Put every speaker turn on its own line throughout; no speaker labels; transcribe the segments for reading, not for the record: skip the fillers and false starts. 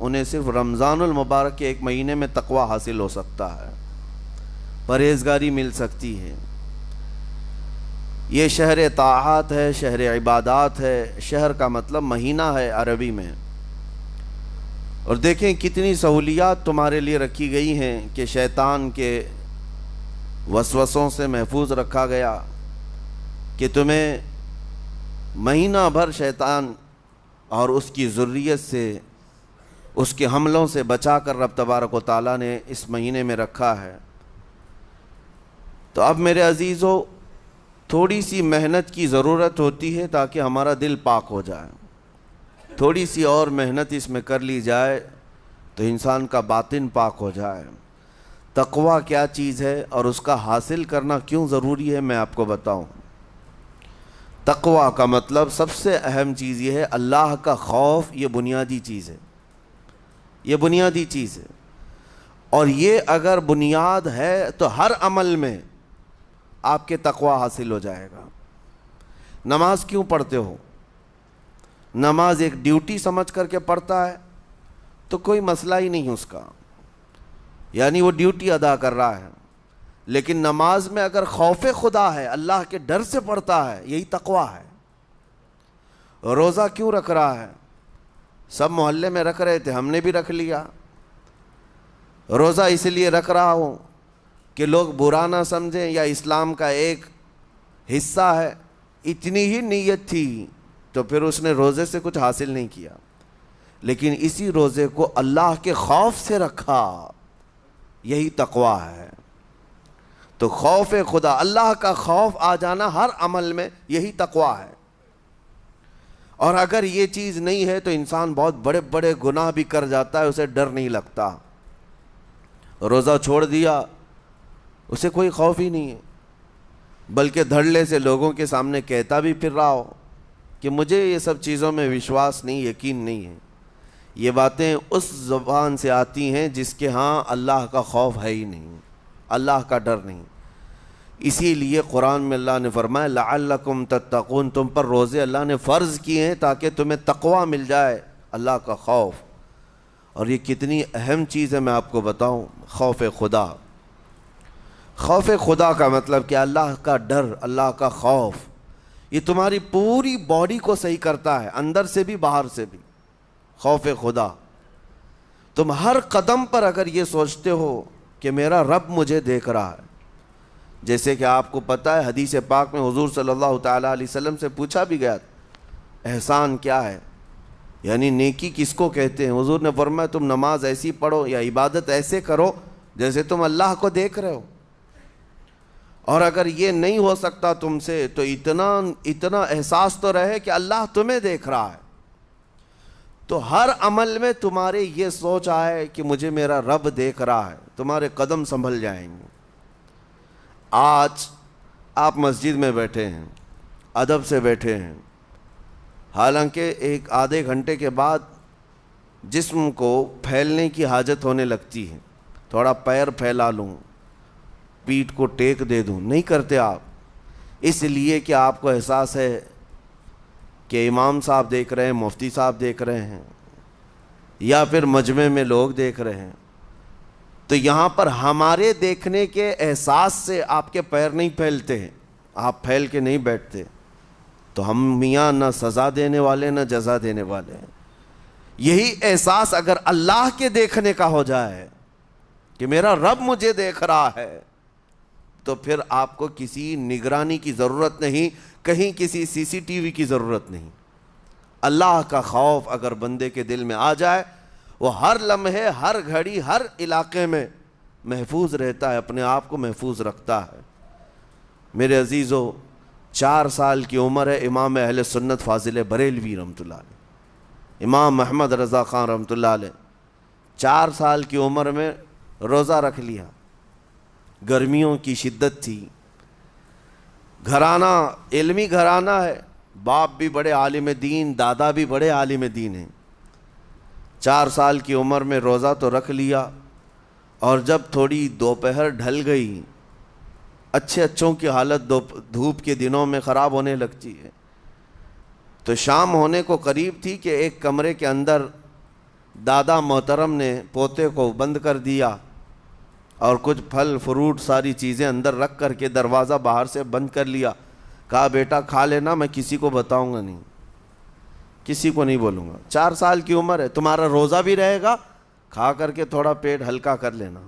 انہیں صرف رمضان المبارک کے ایک مہینے میں تقوی حاصل ہو سکتا ہے، پرہیزگاری مل سکتی ہے۔ یہ شہر طاعات ہے، شہر عبادات ہے، شہر کا مطلب مہینہ ہے عربی میں۔ اور دیکھیں کتنی سہولیات تمہارے لیے رکھی گئی ہیں کہ شیطان کے وسوسوں سے محفوظ رکھا گیا، کہ تمہیں مہینہ بھر شیطان اور اس کی ذریت سے، اس کے حملوں سے بچا کر رب تبارک و تعالیٰ نے اس مہینے میں رکھا ہے۔ تو اب میرے عزیزو، تھوڑی سی محنت کی ضرورت ہوتی ہے تاکہ ہمارا دل پاک ہو جائے۔ تھوڑی سی اور محنت اس میں کر لی جائے تو انسان کا باطن پاک ہو جائے۔ تقوی کیا چیز ہے اور اس کا حاصل کرنا کیوں ضروری ہے، میں آپ کو بتاؤں۔ تقوی کا مطلب سب سے اہم چیز یہ ہے اللہ کا خوف۔ یہ بنیادی چیز ہے، یہ بنیادی چیز ہے، اور یہ اگر بنیاد ہے تو ہر عمل میں آپ کے تقوی حاصل ہو جائے گا۔ نماز کیوں پڑھتے ہو؟ نماز ایک ڈیوٹی سمجھ کر کے پڑھتا ہے تو کوئی مسئلہ ہی نہیں اس کا، یعنی وہ ڈیوٹی ادا کر رہا ہے۔ لیکن نماز میں اگر خوف خدا ہے، اللہ کے ڈر سے پڑھتا ہے، یہی تقوی ہے۔ روزہ کیوں رکھ رہا ہے؟ سب محلے میں رکھ رہے تھے، ہم نے بھی رکھ لیا۔ روزہ اس لیے رکھ رہا ہوں کہ لوگ برا نہ سمجھیں، یا اسلام کا ایک حصہ ہے۔ اتنی ہی نیت تھی تو پھر اس نے روزے سے کچھ حاصل نہیں کیا، لیکن اسی روزے کو اللہ کے خوف سے رکھا، یہی تقوی ہے۔ تو خوف خدا، اللہ کا خوف آ جانا ہر عمل میں، یہی تقوی ہے۔ اور اگر یہ چیز نہیں ہے تو انسان بہت بڑے بڑے گناہ بھی کر جاتا ہے، اسے ڈر نہیں لگتا۔ روزہ چھوڑ دیا، اسے کوئی خوف ہی نہیں ہے، بلکہ دھڑلے سے لوگوں کے سامنے کہتا بھی پھر رہا ہو کہ مجھے یہ سب چیزوں میں وشواس نہیں، یقین نہیں ہے۔ یہ باتیں اس زبان سے آتی ہیں جس کے ہاں اللہ کا خوف ہے ہی نہیں، اللہ کا ڈر نہیں۔ اسی لیے قرآن میں اللہ نے فرمایا لعلکم تتقون، تم پر روزے اللہ نے فرض کیے ہیں تاکہ تمہیں تقوی مل جائے، اللہ کا خوف۔ اور یہ کتنی اہم چیز ہے میں آپ کو بتاؤں، خوف خدا۔ خوف خدا کا مطلب کہ اللہ کا ڈر، اللہ کا خوف، یہ تمہاری پوری باڈی کو صحیح کرتا ہے، اندر سے بھی باہر سے بھی۔ خوف خدا، تم ہر قدم پر اگر یہ سوچتے ہو کہ میرا رب مجھے دیکھ رہا ہے، جیسے کہ آپ کو پتہ ہے حدیث پاک میں حضور صلی اللہ تعالیٰ علیہ وسلم سے پوچھا بھی گیا احسان کیا ہے، یعنی نیکی کس کو کہتے ہیں؟ حضور نے فرمایا تم نماز ایسی پڑھو یا عبادت ایسے کرو جیسے تم اللہ کو دیکھ رہے ہو۔ اور اگر یہ نہیں ہو سکتا تم سے تو اتنا احساس تو رہے کہ اللہ تمہیں دیکھ رہا ہے، تو ہر عمل میں تمہارے یہ سوچ آئے کہ مجھے میرا رب دیکھ رہا ہے، تمہارے قدم سنبھل جائیں گے۔ آج آپ مسجد میں بیٹھے ہیں، ادب سے بیٹھے ہیں، حالانکہ ایک آدھے گھنٹے کے بعد جسم کو پھیلنے کی حاجت ہونے لگتی ہے، تھوڑا پیر پھیلا لوں، پیٹھ کو ٹیک دے دوں، نہیں کرتے آپ، اس لیے کہ آپ کو احساس ہے کہ امام صاحب دیکھ رہے ہیں، مفتی صاحب دیکھ رہے ہیں، یا پھر مجمع میں لوگ دیکھ رہے ہیں۔ تو یہاں پر ہمارے دیکھنے کے احساس سے آپ کے پیر نہیں پھیلتے ہیں، آپ پھیل کے نہیں بیٹھتے۔ تو ہم میاں نہ سزا دینے والے نہ جزا دینے والے ہیں۔ یہی احساس اگر اللہ کے دیکھنے کا ہو جائے کہ میرا رب مجھے دیکھ رہا ہے، تو پھر آپ کو کسی نگرانی کی ضرورت نہیں، کہیں کسی سی سی ٹی وی کی ضرورت نہیں۔ اللہ کا خوف اگر بندے کے دل میں آ جائے، وہ ہر لمحے، ہر گھڑی، ہر علاقے میں محفوظ رہتا ہے، اپنے آپ کو محفوظ رکھتا ہے۔ میرے عزیزو، 4 سال کی عمر ہے امام اہل سنت فاضل بریلوی رحمۃ اللہ علیہ، امام محمد رضا خان رحمۃ اللہ علیہ، 4 سال کی عمر میں روزہ رکھ لیا۔ گرمیوں کی شدت تھی، گھرانہ علمی گھرانہ ہے، باپ بھی بڑے عالم دین، دادا بھی بڑے عالم دین ہیں۔ 4 سال کی عمر میں روزہ تو رکھ لیا، اور جب تھوڑی دوپہر ڈھل گئی، اچھوں کی حالت دھوپ کے دنوں میں خراب ہونے لگتی ہے، تو شام ہونے کو قریب تھی کہ ایک کمرے کے اندر دادا محترم نے پوتے کو بند کر دیا اور کچھ پھل فروٹ ساری چیزیں اندر رکھ کر کے دروازہ باہر سے بند کر لیا. کہا بیٹا کھا لینا، میں کسی کو بتاؤں گا نہیں، کسی کو نہیں بولوں گا. 4 سال کی عمر ہے، تمہارا روزہ بھی رہے گا، کھا کر کے تھوڑا پیٹ ہلکا کر لینا.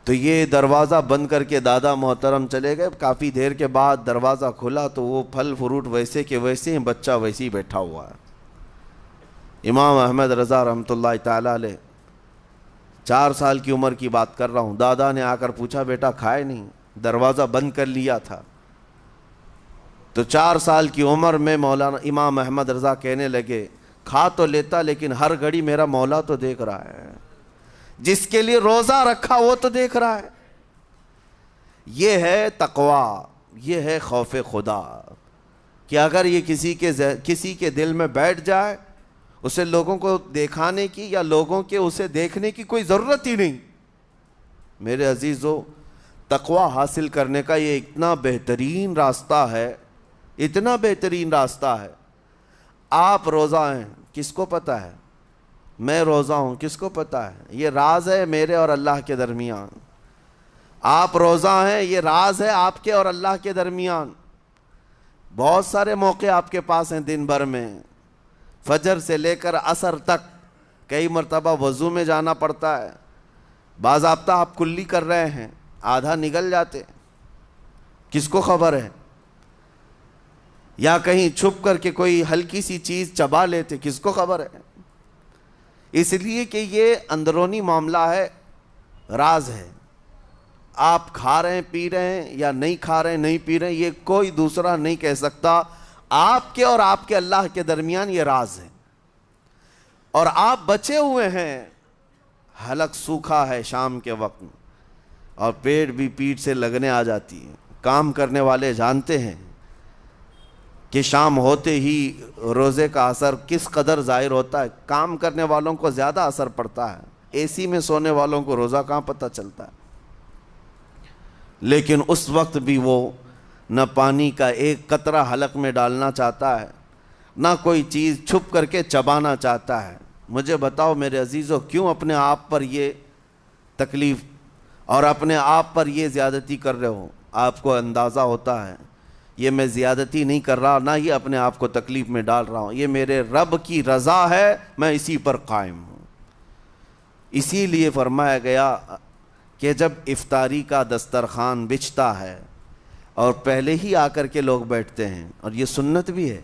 تو یہ دروازہ بند کر کے دادا محترم چلے گئے. کافی دیر کے بعد دروازہ کھلا تو وہ پھل فروٹ ویسے کے ویسے ہیں، بچہ ویسے ہی بیٹھا ہوا ہے. امام احمد رضا رحمۃ اللہ تعالیٰ علیہ، 4 سال کی عمر کی بات کر رہا ہوں. دادا نے آ کر پوچھا بیٹا کھائے نہیں؟ دروازہ بند کر لیا تھا. تو 4 سال کی عمر میں مولانا امام احمد رضا کہنے لگے کھا تو لیتا لیکن ہر گھڑی میرا مولا تو دیکھ رہا ہے، جس کے لیے روزہ رکھا وہ تو دیکھ رہا ہے. یہ ہے تقویٰ، یہ ہے خوف خدا، کہ اگر یہ کسی کے دل میں بیٹھ جائے، اسے لوگوں کو دکھانے کی یا لوگوں کے اسے دیکھنے کی کوئی ضرورت ہی نہیں. میرے عزیزو، تقویٰ حاصل کرنے کا یہ اتنا بہترین راستہ ہے، اتنا بہترین راستہ ہے. آپ روزہ ہیں، کس کو پتہ ہے؟ میں روزہ ہوں، کس کو پتہ ہے؟ یہ راز ہے میرے اور اللہ کے درمیان. آپ روزہ ہیں، یہ راز ہے آپ کے اور اللہ کے درمیان. بہت سارے موقع آپ کے پاس ہیں دن بھر میں، فجر سے لے کر عصر تک. کئی مرتبہ وضو میں جانا پڑتا ہے، باضابطہ آپ کلی کر رہے ہیں، آدھا نگل جاتے، کس کو خبر ہے؟ یا کہیں چھپ کر کے کوئی ہلکی سی چیز چبا لیتے، کس کو خبر ہے؟ اس لیے کہ یہ اندرونی معاملہ ہے، راز ہے. آپ کھا رہے ہیں پی رہے ہیں یا نہیں کھا رہے ہیں نہیں پی رہے ہیں، یہ کوئی دوسرا نہیں کہہ سکتا. آپ کے اور آپ کے اللہ کے درمیان یہ راز ہے. اور آپ بچے ہوئے ہیں، حلق سوکھا ہے شام کے وقت میں، اور پیٹ بھی پیٹ سے لگنے آ جاتی ہے. کام کرنے والے جانتے ہیں کہ شام ہوتے ہی روزے کا اثر کس قدر ظاہر ہوتا ہے. کام کرنے والوں کو زیادہ اثر پڑتا ہے، اے سی میں سونے والوں کو روزہ کہاں پتہ چلتا ہے. لیکن اس وقت بھی وہ نہ پانی کا ایک قطرہ حلق میں ڈالنا چاہتا ہے، نہ کوئی چیز چھپ کر کے چبانا چاہتا ہے. مجھے بتاؤ میرے عزیزو، کیوں اپنے آپ پر یہ تکلیف اور اپنے آپ پر یہ زیادتی کر رہے ہو؟ آپ کو اندازہ ہوتا ہے یہ میں زیادتی نہیں کر رہا، نہ یہ اپنے آپ کو تکلیف میں ڈال رہا ہوں، یہ میرے رب کی رضا ہے، میں اسی پر قائم ہوں. اسی لیے فرمایا گیا کہ جب افطاری کا دسترخوان بچھتا ہے اور پہلے ہی آ کر کے لوگ بیٹھتے ہیں، اور یہ سنت بھی ہے،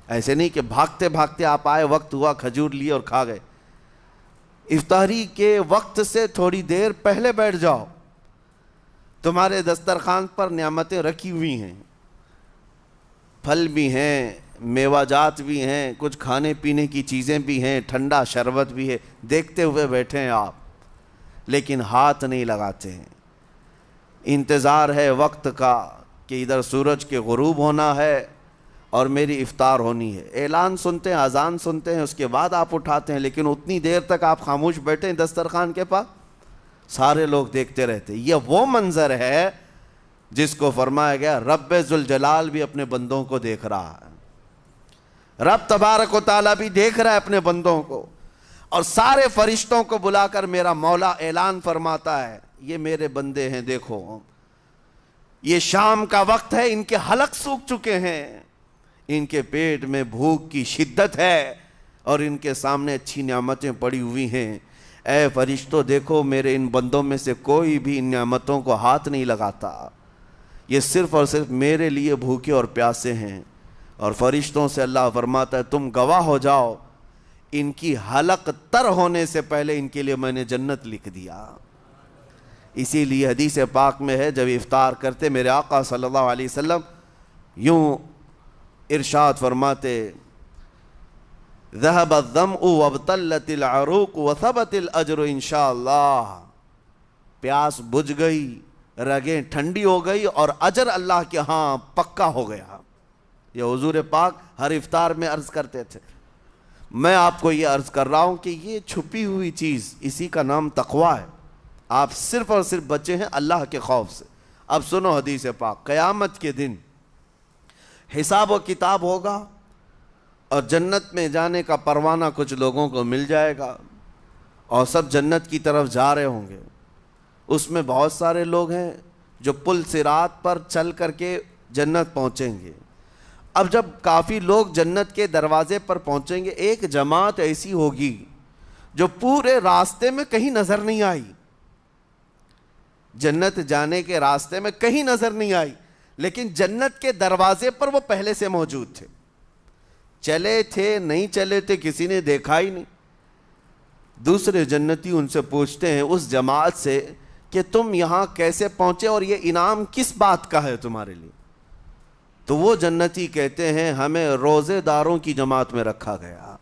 ایسے نہیں کہ بھاگتے بھاگتے آپ آئے، وقت ہوا کھجور لیے اور کھا گئے. افطاری کے وقت سے تھوڑی دیر پہلے بیٹھ جاؤ. تمہارے دسترخوان پر نعمتیں رکھی ہوئی ہیں، پھل بھی ہیں، میوہ جات بھی ہیں، کچھ کھانے پینے کی چیزیں بھی ہیں، ٹھنڈا شربت بھی ہے، دیکھتے ہوئے بیٹھے ہیں آپ، لیکن ہاتھ نہیں لگاتے ہیں. انتظار ہے وقت کا کہ ادھر سورج کے غروب ہونا ہے اور میری افطار ہونی ہے. اعلان سنتے ہیں، اذان سنتے ہیں، اس کے بعد آپ اٹھاتے ہیں، لیکن اتنی دیر تک آپ خاموش بیٹھے ہیں دسترخوان کے پاس، سارے لوگ دیکھتے رہتے. یہ وہ منظر ہے جس کو فرمایا گیا رب ذوالجلال بھی اپنے بندوں کو دیکھ رہا ہے. رب تبارک و تعالیٰ بھی دیکھ رہا ہے اپنے بندوں کو، اور سارے فرشتوں کو بلا کر میرا مولا اعلان فرماتا ہے یہ میرے بندے ہیں، دیکھو یہ شام کا وقت ہے، ان کے حلق سوکھ چکے ہیں، ان کے پیٹ میں بھوک کی شدت ہے اور ان کے سامنے اچھی نعمتیں پڑی ہوئی ہیں. اے فرشتوں دیکھو میرے ان بندوں میں سے کوئی بھی ان نعمتوں کو ہاتھ نہیں لگاتا، یہ صرف اور صرف میرے لیے بھوکے اور پیاسے ہیں. اور فرشتوں سے اللہ فرماتا ہے تم گواہ ہو جاؤ، ان کی حلق تر ہونے سے پہلے ان کے لیے میں نے جنت لکھ دیا. اسی لیے حدیث پاک میں ہے جب افطار کرتے میرے آقا صلی اللہ علیہ وسلم یوں ارشاد فرماتے ذهب الظمأ وابتلت العروق وثبت الاجر انشاءاللہ. پیاس بجھ گئی، رگیں ٹھنڈی ہو گئی، اور اجر اللہ کے ہاں پکا ہو گیا. یہ حضور پاک ہر افطار میں عرض کرتے تھے. میں آپ کو یہ عرض کر رہا ہوں کہ یہ چھپی ہوئی چیز، اسی کا نام تقویٰ ہے. آپ صرف اور صرف بچے ہیں اللہ کے خوف سے. اب سنو حدیث پاک، قیامت کے دن حساب و کتاب ہوگا اور جنت میں جانے کا پروانہ کچھ لوگوں کو مل جائے گا اور سب جنت کی طرف جا رہے ہوں گے۔ اس میں بہت سارے لوگ ہیں جو پل صراط پر چل کر کے جنت پہنچیں گے۔ اب جب کافی لوگ جنت کے دروازے پر پہنچیں گے، ایک جماعت ایسی ہوگی جو پورے راستے میں کہیں نظر نہیں آئی، جنت جانے کے راستے میں کہیں نظر نہیں آئی، لیکن جنت کے دروازے پر وہ پہلے سے موجود تھے، چلے تھے نہیں چلے تھے کسی نے دیکھا ہی نہیں۔ دوسرے جنتی ان سے پوچھتے ہیں اس جماعت سے کہ تم یہاں کیسے پہنچے اور یہ انعام کس بات کا ہے تمہارے لیے؟ تو وہ جنتی کہتے ہیں ہمیں روزے داروں کی جماعت میں رکھا گیا،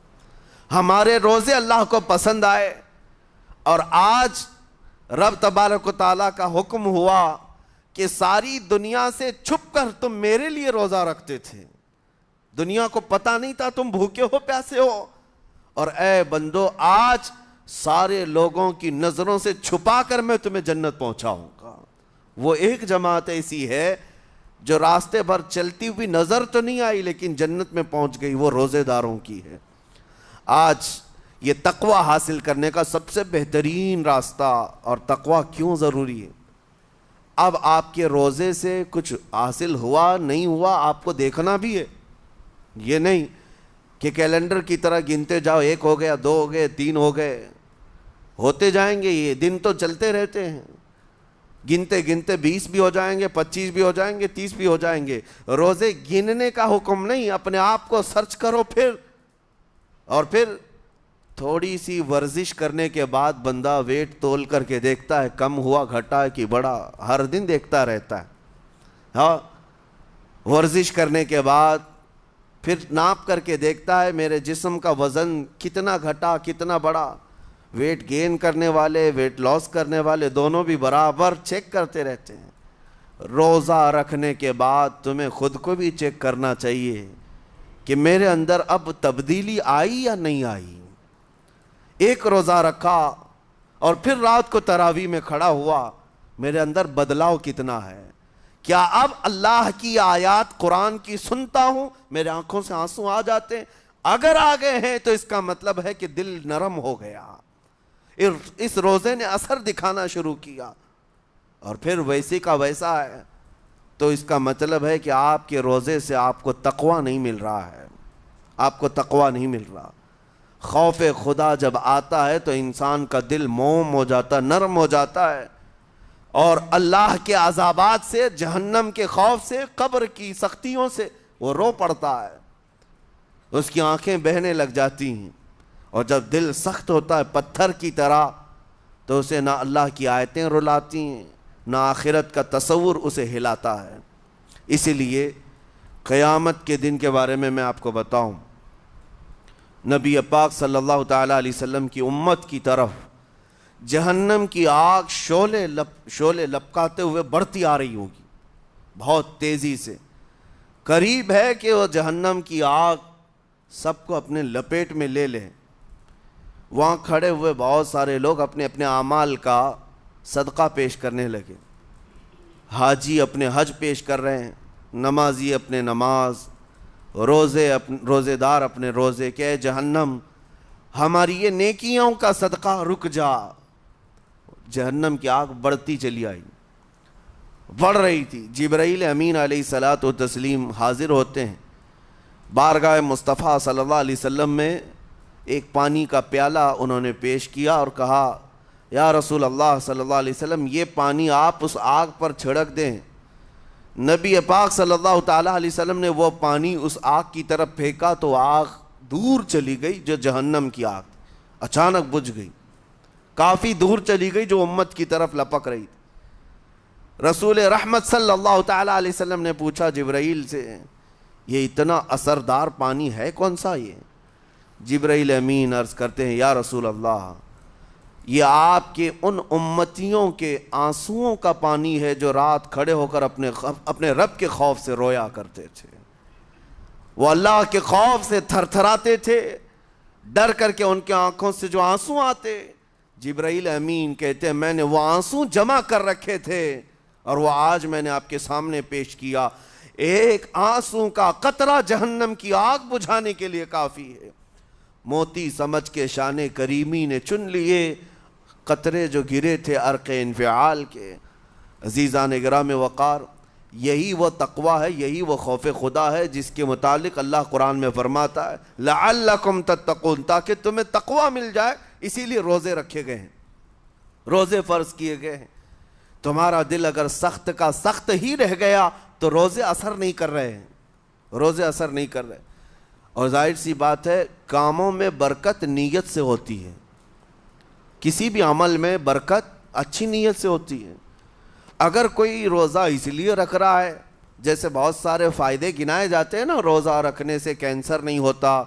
ہمارے روزے اللہ کو پسند آئے، اور آج رب تبارک و تعالیٰ کا حکم ہوا کہ ساری دنیا سے چھپ کر تم میرے لیے روزہ رکھتے تھے، دنیا کو پتہ نہیں تھا تم بھوکے ہو پیاسے ہو، اور اے بندو آج سارے لوگوں کی نظروں سے چھپا کر میں تمہیں جنت پہنچاؤں گا۔ وہ ایک جماعت ایسی ہے جو راستے بھر چلتی ہوئی نظر تو نہیں آئی لیکن جنت میں پہنچ گئی، وہ روزے داروں کی ہے۔ آج یہ تقوی حاصل کرنے کا سب سے بہترین راستہ، اور تقوی کیوں ضروری ہے؟ اب آپ کے روزے سے کچھ حاصل ہوا نہیں ہوا آپ کو دیکھنا بھی ہے، یہ نہیں کہ کیلنڈر کی طرح گنتے جاؤ، 1 ہو گیا، 2 ہو گئے، 3 ہو گئے، ہوتے جائیں گے، یہ دن تو چلتے رہتے ہیں، گنتے گنتے 20 بھی ہو جائیں گے، 25 بھی ہو جائیں گے، 30 بھی ہو جائیں گے۔ روزے گننے کا حکم نہیں، اپنے آپ کو سرچ کرو پھر تھوڑی سی ورزش کرنے کے بعد بندہ ویٹ تول کر کے دیکھتا ہے کم ہوا گھٹا ہے کہ بڑا، ہر دن دیکھتا رہتا ہے۔ ہاں، ورزش کرنے کے بعد پھر ناپ کر کے دیکھتا ہے میرے جسم کا وزن کتنا گھٹا کتنا بڑا۔ ویٹ گین کرنے والے ویٹ لاس کرنے والے دونوں بھی برابر چیک کرتے رہتے ہیں۔ روزہ رکھنے کے بعد تمہیں خود کو بھی چیک کرنا چاہیے کہ میرے اندر اب تبدیلی آئی یا نہیں آئی۔ ایک روزہ رکھا اور پھر رات کو تراویح میں کھڑا ہوا، میرے اندر بدلاؤ کتنا ہے؟ کیا اب اللہ کی آیات قرآن کی سنتا ہوں میرے آنکھوں سے آنسو آ جاتے ہیں؟ اگر آ گئے ہیں تو اس کا مطلب ہے کہ دل نرم ہو گیا، اس روزے نے اثر دکھانا شروع کیا، اور پھر ویسے کا ویسا ہے، تو اس کا مطلب ہے کہ آپ کے روزے سے آپ کو تقوی نہیں مل رہا ہے، آپ کو تقوی نہیں مل رہا۔ خوف خدا جب آتا ہے تو انسان کا دل موم ہو جاتا، نرم ہو جاتا ہے، اور اللہ کے عذابات سے، جہنم کے خوف سے، قبر کی سختیوں سے وہ رو پڑتا ہے، اس کی آنکھیں بہنے لگ جاتی ہیں، اور جب دل سخت ہوتا ہے پتھر کی طرح تو اسے نہ اللہ کی آیتیں رلاتی ہیں نہ آخرت کا تصور اسے ہلاتا ہے۔ اسی لیے قیامت کے دن کے بارے میں آپ کو بتاؤں، نبی پاک صلی اللہ تعالیٰ علیہ وسلم کی امت کی طرف جہنم کی آگ شعلے لپکاتے ہوئے بڑھتی آ رہی ہوگی بہت تیزی سے، قریب ہے کہ وہ جہنم کی آگ سب کو اپنے لپیٹ میں لے لے۔ وہاں کھڑے ہوئے بہت سارے لوگ اپنے اپنے اعمال کا صدقہ پیش کرنے لگے، حاجی اپنے حج پیش کر رہے ہیں، نمازی اپنے نماز، روزے دار اپنے روزے، کہ اے جہنم ہماری یہ نیکیوں کا صدقہ رک جا۔ جہنم کی آگ بڑھتی چلی آئی، بڑھ رہی تھی۔ جبرائیل امین علیہ الصلاۃ والتسلیم حاضر ہوتے ہیں بارگاہ مصطفیٰ صلی اللہ علیہ وسلم میں، ایک پانی کا پیالہ انہوں نے پیش کیا اور کہا یا رسول اللہ صلی اللہ علیہ وسلم یہ پانی آپ اس آگ پر چھڑک دیں۔ نبی پاک صلی اللہ تعالیٰ علیہ وسلم نے وہ پانی اس آگ کی طرف پھینکا تو آگ دور چلی گئی، جو جہنم کی آگ اچانک بجھ گئی، کافی دور چلی گئی جو امت کی طرف لپک رہی تھی۔ رسول رحمت صلی اللہ تعالیٰ علیہ وسلم نے پوچھا جبرائیل سے یہ اتنا اثردار پانی ہے کون سا؟ یہ جبرائیل امین عرض کرتے ہیں یا رسول اللہ یہ آپ کے ان امتیوں کے آنسوؤں کا پانی ہے جو رات کھڑے ہو کر اپنے رب کے خوف سے رویا کرتے تھے، وہ اللہ کے خوف سے تھر تھراتے تھے، ڈر کر کے ان کے آنکھوں سے جو آنسو آتے۔ جبرائیل امین کہتے ہیں میں نے وہ آنسو جمع کر رکھے تھے اور وہ آج میں نے آپ کے سامنے پیش کیا۔ ایک آنسو کا قطرہ جہنم کی آگ بجھانے کے لیے کافی ہے۔ موتی سمجھ کے شان کریمی نے چن لیے قطرے جو گرے تھے عرق انفعال کے۔ عزیزان گرامی وقار، یہی وہ تقوی ہے، یہی وہ خوف خدا ہے جس کے متعلق اللہ قرآن میں فرماتا ہے لعلکم تتقون، تاکہ تمہیں تقوی مل جائے، اسی لیے روزے رکھے گئے ہیں، روزے فرض کیے گئے ہیں۔ تمہارا دل اگر سخت کا سخت ہی رہ گیا تو روزے اثر نہیں کر رہے ہیں، روزے اثر نہیں کر رہے۔ اور ظاہر سی بات ہے کاموں میں برکت نیت سے ہوتی ہے، کسی بھی عمل میں برکت اچھی نیت سے ہوتی ہے۔ اگر کوئی روزہ اس لیے رکھ رہا ہے، جیسے بہت سارے فائدے گنائے جاتے ہیں نا، روزہ رکھنے سے کینسر نہیں ہوتا،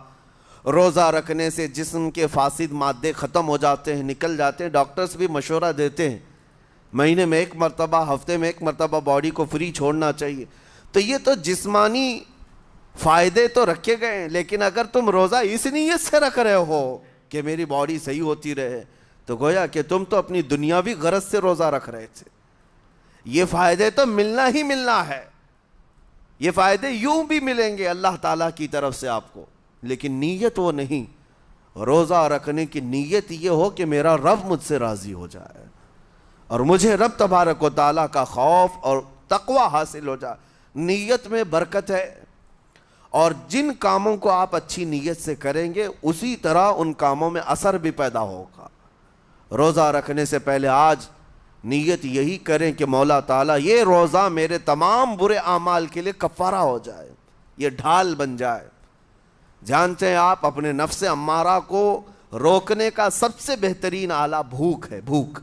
روزہ رکھنے سے جسم کے فاسد مادے ختم ہو جاتے ہیں، نکل جاتے ہیں، ڈاکٹرز بھی مشورہ دیتے ہیں مہینے میں ایک مرتبہ، ہفتے میں ایک مرتبہ باڈی کو فری چھوڑنا چاہیے۔ تو یہ تو جسمانی فائدے تو رکھے گئے ہیں، لیکن اگر تم روزہ اس نیت سے رکھ رہے ہو کہ میری باڈی صحیح ہوتی رہے، تو گویا کہ تم تو اپنی دنیاوی غرض سے روزہ رکھ رہے تھے۔ یہ فائدے تو ملنا ہی ملنا ہے، یہ فائدے یوں بھی ملیں گے اللہ تعالیٰ کی طرف سے آپ کو، لیکن نیت وہ نہیں۔ روزہ رکھنے کی نیت یہ ہو کہ میرا رب مجھ سے راضی ہو جائے اور مجھے رب تبارک و تعالیٰ کا خوف اور تقوی حاصل ہو جائے۔ نیت میں برکت ہے، اور جن کاموں کو آپ اچھی نیت سے کریں گے اسی طرح ان کاموں میں اثر بھی پیدا ہوگا۔ روزہ رکھنے سے پہلے آج نیت یہی کریں کہ مولا تعالیٰ یہ روزہ میرے تمام برے اعمال کے لیے کفارہ ہو جائے، یہ ڈھال بن جائے۔ جانتے ہیں آپ اپنے نفس امارہ کو روکنے کا سب سے بہترین آلہ بھوک ہے، بھوک۔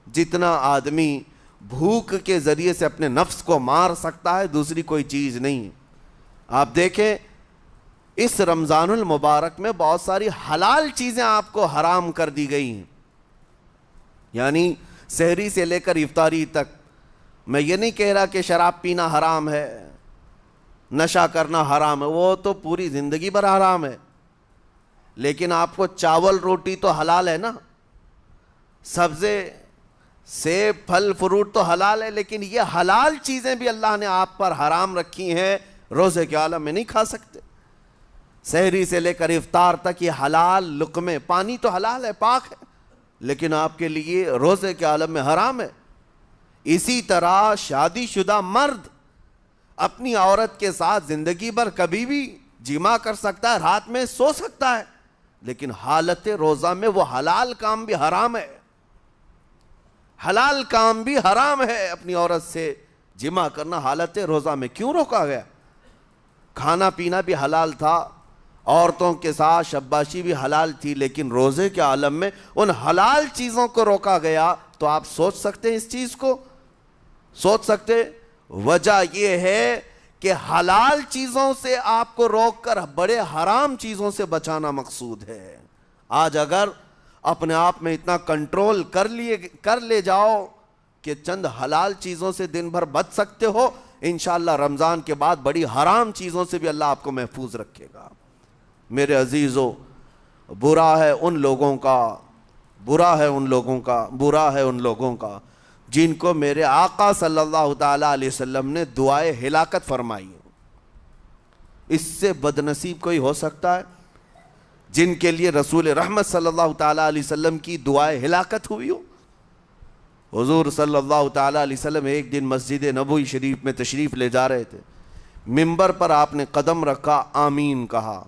جتنا آدمی بھوک کے ذریعے سے اپنے نفس کو مار سکتا ہے دوسری کوئی چیز نہیں ہے۔ آپ دیکھیں اس رمضان المبارک میں بہت ساری حلال چیزیں آپ کو حرام کر دی گئی ہیں، یعنی سحری سے لے کر افطاری تک۔ میں یہ نہیں کہہ رہا کہ شراب پینا حرام ہے، نشہ کرنا حرام ہے، وہ تو پوری زندگی بھر حرام ہے، لیکن آپ کو چاول روٹی تو حلال ہے نا، سبزے سیب پھل فروٹ تو حلال ہے، لیکن یہ حلال چیزیں بھی اللہ نے آپ پر حرام رکھی ہیں، روزے کے عالم میں نہیں کھا سکتے۔ سحری سے لے کر افطار تک یہ حلال لقمے، پانی تو حلال ہے، پاک ہے، لیکن آپ کے لیے روزے کے عالم میں حرام ہے۔ اسی طرح شادی شدہ مرد اپنی عورت کے ساتھ زندگی بھر کبھی بھی جمع کر سکتا ہے، رات میں سو سکتا ہے، لیکن حالت روزہ میں وہ حلال کام بھی حرام ہے، حلال کام بھی حرام ہے۔ اپنی عورت سے جمع کرنا حالت روزہ میں کیوں روکا گیا؟ کھانا پینا بھی حلال تھا، عورتوں کے ساتھ شباشی بھی حلال تھی، لیکن روزے کے عالم میں ان حلال چیزوں کو روکا گیا۔ تو آپ سوچ سکتے ہیں اس چیز کو، سوچ سکتے وجہ یہ ہے کہ حلال چیزوں سے آپ کو روک کر بڑے حرام چیزوں سے بچانا مقصود ہے۔ آج اگر اپنے آپ میں اتنا کنٹرول کر لے جاؤ کہ چند حلال چیزوں سے دن بھر بچ سکتے ہو، انشاءاللہ رمضان کے بعد بڑی حرام چیزوں سے بھی اللہ آپ کو محفوظ رکھے گا۔ میرے عزیزو، برا ہے ان لوگوں کا جن کو میرے آقا صلی اللہ تعالیٰ علیہ وسلم نے دعائے ہلاکت فرمائی۔ اس سے بدنصیب کوئی ہو سکتا ہے جن کے لیے رسول رحمت صلی اللہ تعالیٰ علیہ وسلم کی دعائے ہلاکت ہوئی ہو؟ حضور صلی اللہ تعالیٰ علیہ وسلم ایک دن مسجد نبوی شریف میں تشریف لے جا رہے تھے، منبر پر آپ نے قدم رکھا، آمین کہا،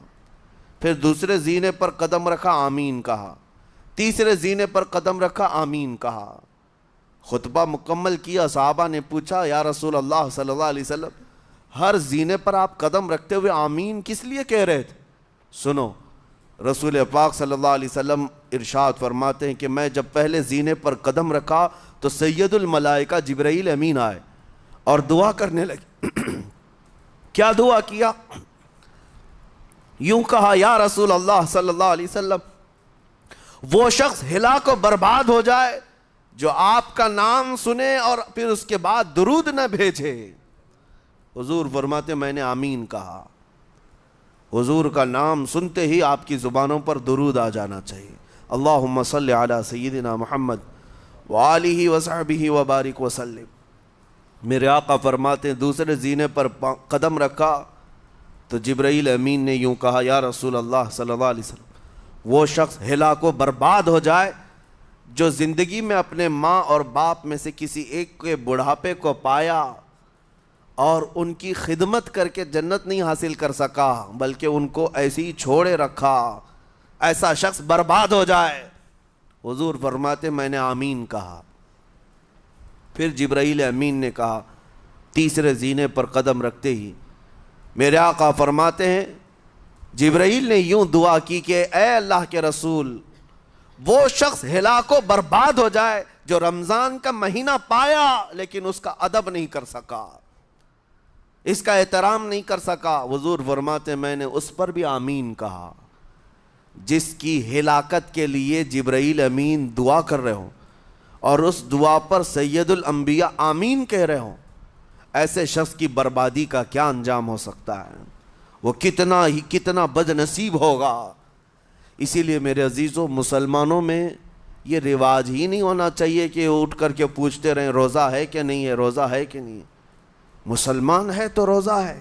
پھر دوسرے زینے پر قدم رکھا، آمین کہا، تیسرے زینے پر قدم رکھا، آمین کہا۔ خطبہ مکمل کیا، صحابہ نے پوچھا یا رسول اللہ صلی اللہ علیہ وسلم ہر زینے پر آپ قدم رکھتے ہوئے آمین کس لیے کہہ رہے تھے؟ سنو، رسول پاک صلی اللہ علیہ وسلم ارشاد فرماتے ہیں کہ میں جب پہلے زینے پر قدم رکھا تو سید الملائکہ جبرائیل امین آئے اور دعا کرنے لگے۔ کیا دعا کیا؟ یوں کہا، یا رسول اللہ صلی اللہ علیہ وسلم وہ شخص ہلاک و برباد ہو جائے جو آپ کا نام سنے اور پھر اس کے بعد درود نہ بھیجے۔ حضور فرماتے میں نے آمین کہا۔ حضور کا نام سنتے ہی آپ کی زبانوں پر درود آ جانا چاہیے۔ اللہم صلی علی سیدنا محمد وآلہ وصحبہ وبارک وسلم۔ میرے آقا فرماتے ہیں دوسرے زینے پر قدم رکھا تو جبرائیل امین نے یوں کہا یا رسول اللہ صلی اللہ علیہ وسلم وہ شخص ہلاک و برباد ہو جائے جو زندگی میں اپنے ماں اور باپ میں سے کسی ایک کے بڑھاپے کو پایا اور ان کی خدمت کر کے جنت نہیں حاصل کر سکا بلکہ ان کو ایسے ہی چھوڑے رکھا، ایسا شخص برباد ہو جائے۔ حضور فرماتے میں نے آمین کہا۔ پھر جبرائیل امین نے کہا تیسرے زینے پر قدم رکھتے ہی میرے آقا فرماتے ہیں جبرائیل نے یوں دعا کی کہ اے اللہ کے رسول وہ شخص ہلاک و برباد ہو جائے جو رمضان کا مہینہ پایا لیکن اس کا ادب نہیں کر سکا، اس کا احترام نہیں کر سکا۔ حضور فرماتے ہیں میں نے اس پر بھی آمین کہا۔ جس کی ہلاکت کے لیے جبرائیل امین دعا کر رہے ہوں اور اس دعا پر سید الانبیاء آمین کہہ رہے ہوں، ایسے شخص کی بربادی کا کیا انجام ہو سکتا ہے؟ وہ کتنا بد نصیب ہوگا۔ اسی لیے میرے عزیزوں مسلمانوں میں یہ رواج ہی نہیں ہونا چاہیے کہ اٹھ کر کے پوچھتے رہیں روزہ ہے کہ نہیں ہے، روزہ ہے کہ نہیں ہے۔ مسلمان ہے تو روزہ ہے،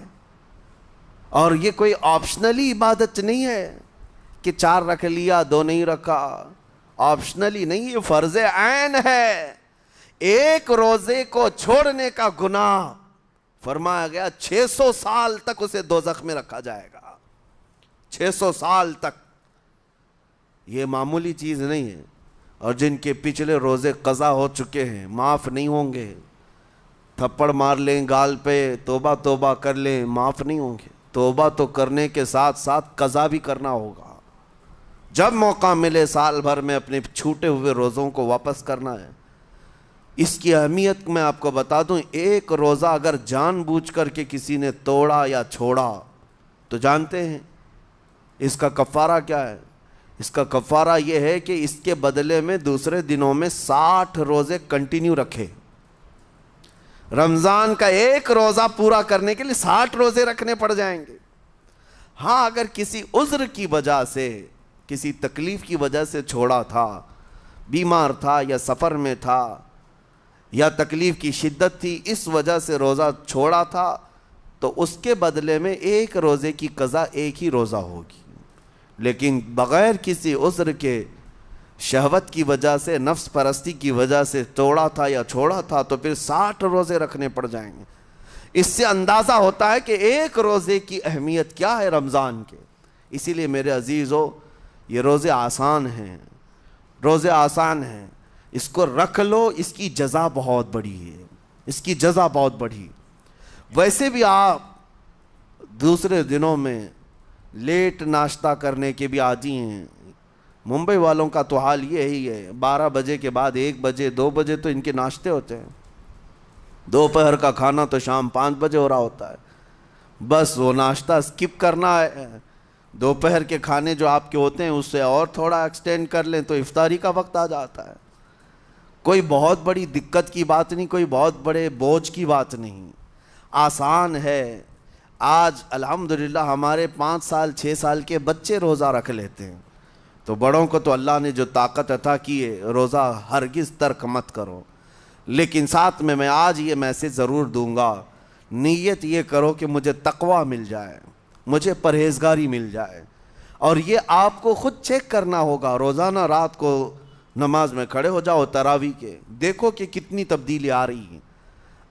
اور یہ کوئی آپشنلی عبادت نہیں ہے کہ 4 رکھ لیا 2 نہیں رکھا، آپشنلی نہیں، یہ فرض عین ہے۔ ایک روزے کو چھوڑنے کا گناہ فرمایا گیا 600 سال تک اسے دوزخ میں رکھا جائے گا، 600 سال تک۔ یہ معمولی چیز نہیں ہے، اور جن کے پچھلے روزے قضا ہو چکے ہیں معاف نہیں ہوں گے، تھپڑ مار لیں گال پہ توبہ توبہ کر لیں معاف نہیں ہوں گے۔ توبہ تو کرنے کے ساتھ ساتھ قضا بھی کرنا ہوگا، جب موقع ملے سال بھر میں اپنے چھوٹے ہوئے روزوں کو واپس کرنا ہے۔ اس کی اہمیت میں آپ کو بتا دوں، ایک روزہ اگر جان بوجھ کر کے کسی نے توڑا یا چھوڑا تو جانتے ہیں اس کا کفارہ کیا ہے؟ اس کا کفارہ یہ ہے کہ اس کے بدلے میں دوسرے دنوں میں 60 روزے کنٹینیو رکھے۔ رمضان کا ایک روزہ پورا کرنے کے لیے 60 روزے رکھنے پڑ جائیں گے۔ ہاں اگر کسی عذر کی وجہ سے، کسی تکلیف کی وجہ سے چھوڑا تھا، بیمار تھا یا سفر میں تھا یا تکلیف کی شدت تھی، اس وجہ سے روزہ چھوڑا تھا، تو اس کے بدلے میں ایک روزے کی قضا ایک ہی روزہ ہوگی۔ لیکن بغیر کسی عذر کے، شہوت کی وجہ سے، نفس پرستی کی وجہ سے توڑا تھا یا چھوڑا تھا تو پھر 60 روزے رکھنے پڑ جائیں گے۔ اس سے اندازہ ہوتا ہے کہ ایک روزے کی اہمیت کیا ہے رمضان کے۔ اسی لیے میرے عزیزو یہ روزے آسان ہیں، روزے آسان ہیں، اس کو رکھ لو، اس کی جزا بہت بڑی ہے، اس کی جزا بہت بڑی۔ ویسے بھی آپ دوسرے دنوں میں لیٹ ناشتہ کرنے کے بھی عادی ہیں۔ ممبئی والوں کا تو حال یہ ہی ہے، 12 بجے کے بعد 1 بجے 2 بجے تو ان کے ناشتے ہوتے ہیں، دوپہر کا کھانا تو شام 5 بجے ہو رہا ہوتا ہے۔ بس وہ ناشتہ سکپ کرنا ہے، دوپہر کے کھانے جو آپ کے ہوتے ہیں اس سے اور تھوڑا ایکسٹینڈ کر لیں تو افطاری کا وقت آ جاتا ہے۔ کوئی بہت بڑی دقت کی بات نہیں، کوئی بہت بڑے بوجھ کی بات نہیں، آسان ہے۔ آج الحمدللہ ہمارے 5 سال 6 سال کے بچے روزہ رکھ لیتے ہیں، تو بڑوں کو تو اللہ نے جو طاقت عطا کی ہے، روزہ ہرگز ترک مت کرو۔ لیکن ساتھ میں آج یہ میسیج ضرور دوں گا، نیت یہ کرو کہ مجھے تقوی مل جائے، مجھے پرہیزگاری مل جائے، اور یہ آپ کو خود چیک کرنا ہوگا۔ روزانہ رات کو نماز میں کھڑے ہو جاؤ تراویح کے، دیکھو کہ کتنی تبدیلی آ رہی ہے۔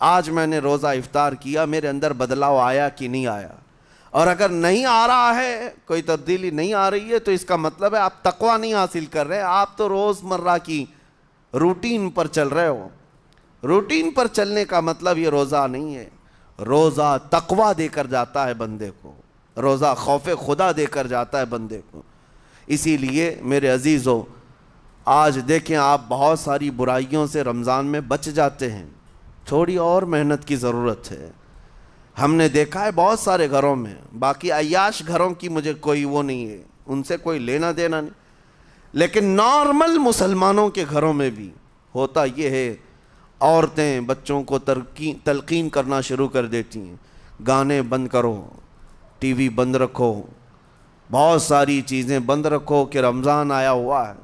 آج میں نے روزہ افطار کیا، میرے اندر بدلاؤ آیا کہ نہیں آیا؟ اور اگر نہیں آ رہا ہے، کوئی تبدیلی نہیں آ رہی ہے، تو اس کا مطلب ہے آپ تقوی نہیں حاصل کر رہے، آپ تو روز مرہ کی روٹین پر چل رہے ہو۔ روٹین پر چلنے کا مطلب یہ روزہ نہیں ہے۔ روزہ تقوی دے کر جاتا ہے بندے کو، روزہ خوف خدا دے کر جاتا ہے بندے کو۔ اسی لیے میرے عزیزو آج دیکھیں آپ بہت ساری برائیوں سے رمضان میں بچ جاتے ہیں، تھوڑی اور محنت کی ضرورت ہے۔ ہم نے دیکھا ہے بہت سارے گھروں میں، باقی عیاش گھروں کی مجھے کوئی وہ نہیں ہے، ان سے کوئی لینا دینا نہیں، لیکن نارمل مسلمانوں کے گھروں میں بھی ہوتا یہ ہے، عورتیں بچوں کو تلقین کرنا شروع کر دیتی ہیں، گانے بند کرو، ٹی وی بند رکھو، بہت ساری چیزیں بند رکھو کہ رمضان آیا ہوا ہے۔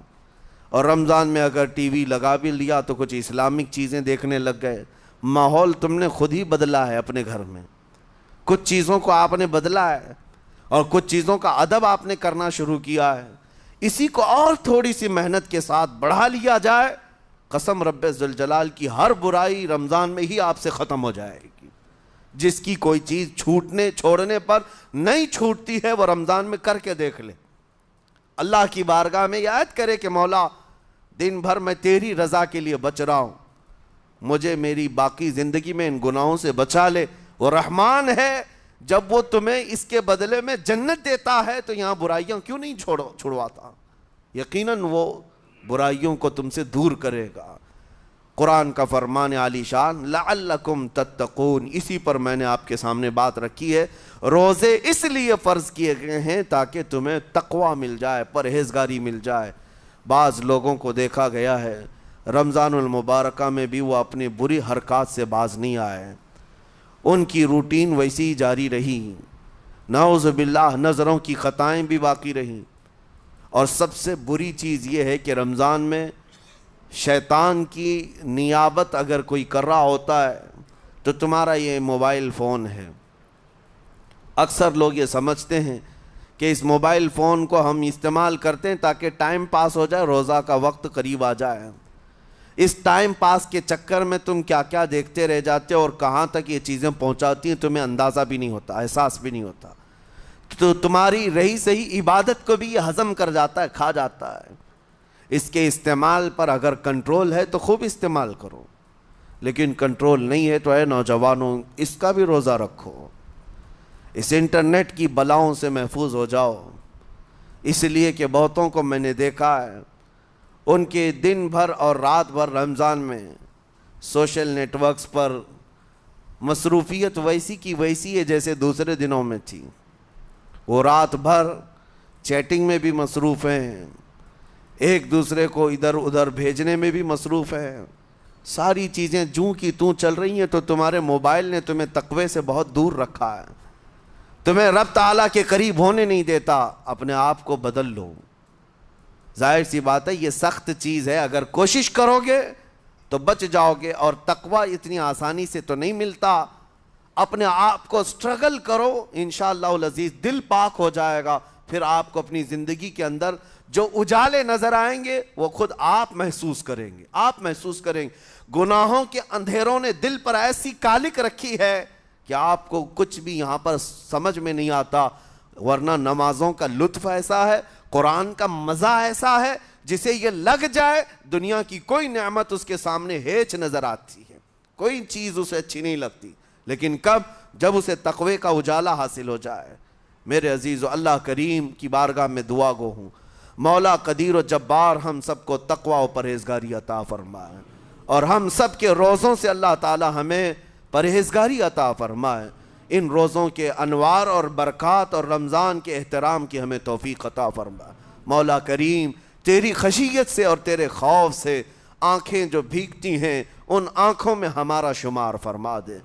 اور رمضان میں اگر ٹی وی لگا بھی لیا تو کچھ اسلامک چیزیں دیکھنے لگ گئے، ماحول تم نے خود ہی بدلا ہے اپنے گھر میں، کچھ چیزوں کو آپ نے بدلا ہے اور کچھ چیزوں کا ادب آپ نے کرنا شروع کیا ہے، اسی کو اور تھوڑی سی محنت کے ساتھ بڑھا لیا جائے، قسم رب ذوالجلال کی ہر برائی رمضان میں ہی آپ سے ختم ہو جائے گی۔ جس کی کوئی چیز چھوڑنے پر نہیں چھوٹتی ہے وہ رمضان میں کر کے دیکھ لے، اللہ کی بارگاہ میں یاد کرے کہ مولا دن بھر میں تیری رضا کے لیے بچ رہا ہوں، مجھے میری باقی زندگی میں ان گناہوں سے بچا لے۔ وہ رحمان ہے، جب وہ تمہیں اس کے بدلے میں جنت دیتا ہے تو یہاں برائیاں کیوں نہیں چھڑواتا؟ یقیناً وہ برائیوں کو تم سے دور کرے گا۔ قرآن کا فرمان عالی شان لعلکم تتقون، اسی پر میں نے آپ کے سامنے بات رکھی ہے۔ روزے اس لیے فرض کیے گئے ہیں تاکہ تمہیں تقوی مل جائے، پرہیزگاری مل جائے۔ بعض لوگوں کو دیکھا گیا ہے رمضان المبارکہ میں بھی وہ اپنی بری حرکات سے باز نہیں آئے، ان کی روٹین ویسی ہی جاری رہی، نعوذ باللہ نظروں کی خطائیں بھی باقی رہیں۔ اور سب سے بری چیز یہ ہے کہ رمضان میں شیطان کی نیابت اگر کوئی کر رہا ہوتا ہے تو تمہارا یہ موبائل فون ہے۔ اکثر لوگ یہ سمجھتے ہیں کہ اس موبائل فون کو ہم استعمال کرتے ہیں تاکہ ٹائم پاس ہو جائے، روزہ کا وقت قریب آ جائے۔ اس ٹائم پاس کے چکر میں تم کیا کیا دیکھتے رہ جاتے ہو اور کہاں تک یہ چیزیں پہنچاتی ہیں تمہیں اندازہ بھی نہیں ہوتا، احساس بھی نہیں ہوتا، تو تمہاری رہی صحیح عبادت کو بھی یہ ہضم کر جاتا ہے، کھا جاتا ہے۔ اس کے استعمال پر اگر کنٹرول ہے تو خوب استعمال کرو، لیکن کنٹرول نہیں ہے تو اے نوجوانوں اس کا بھی روزہ رکھو، اس انٹرنیٹ کی بلاؤں سے محفوظ ہو جاؤ۔ اس لیے کہ بہتوں کو میں نے دیکھا ہے ان کے دن بھر اور رات بھر رمضان میں سوشل نیٹ ورکس پر مصروفیت ویسی کی ویسی ہے جیسے دوسرے دنوں میں تھی، وہ رات بھر چیٹنگ میں بھی مصروف ہیں، ایک دوسرے کو ادھر ادھر بھیجنے میں بھی مصروف ہیں، ساری چیزیں جوں کی توں چل رہی ہیں، تو تمہارے موبائل نے تمہیں تقوی سے بہت دور رکھا ہے، تمہیں رب تعالیٰ کے قریب ہونے نہیں دیتا۔ اپنے آپ کو بدل لو۔ ظاہر سی بات ہے یہ سخت چیز ہے، اگر کوشش کرو گے تو بچ جاؤ گے، اور تقوی اتنی آسانی سے تو نہیں ملتا، اپنے آپ کو سٹرگل کرو، انشاءاللہ العزیز دل پاک ہو جائے گا، پھر آپ کو اپنی زندگی کے اندر جو اجالے نظر آئیں گے وہ خود آپ محسوس کریں گے، آپ محسوس کریں گے۔ گناہوں کے اندھیروں نے دل پر ایسی کالک رکھی ہے کہ آپ کو کچھ بھی یہاں پر سمجھ میں نہیں آتا، ورنہ نمازوں کا لطف ایسا ہے، قرآن کا مزہ ایسا ہے، جسے یہ لگ جائے دنیا کی کوئی نعمت اس کے سامنے ہیچ نظر آتی ہے، کوئی چیز اسے اچھی نہیں لگتی، لیکن کب؟ جب اسے تقوی کا اجالا حاصل ہو جائے۔ میرے عزیزو، اللہ کریم کی بارگاہ میں دعا گو ہوں، مولا قدیر و جبار ہم سب کو تقوی و پرہیزگاری عطا فرمائے، اور ہم سب کے روزوں سے اللہ تعالی ہمیں پرہیزگاری عطا فرمائے، ان روزوں کے انوار اور برکات اور رمضان کے احترام کی ہمیں توفیق عطا فرمائے۔ مولا کریم تیری خشیت سے اور تیرے خوف سے آنکھیں جو بھیگتی ہیں ان آنکھوں میں ہمارا شمار فرما دے،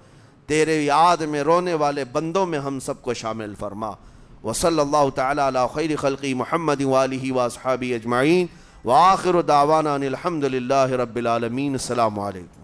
تیرے یاد میں رونے والے بندوں میں ہم سب کو شامل فرما۔ وصلی اللہ تعالی علی خیر خلقی محمد وآلہ واصحابہ اجمعین، وآخر دعوانا ان الحمد للہ رب العالمین۔ السلام علیکم۔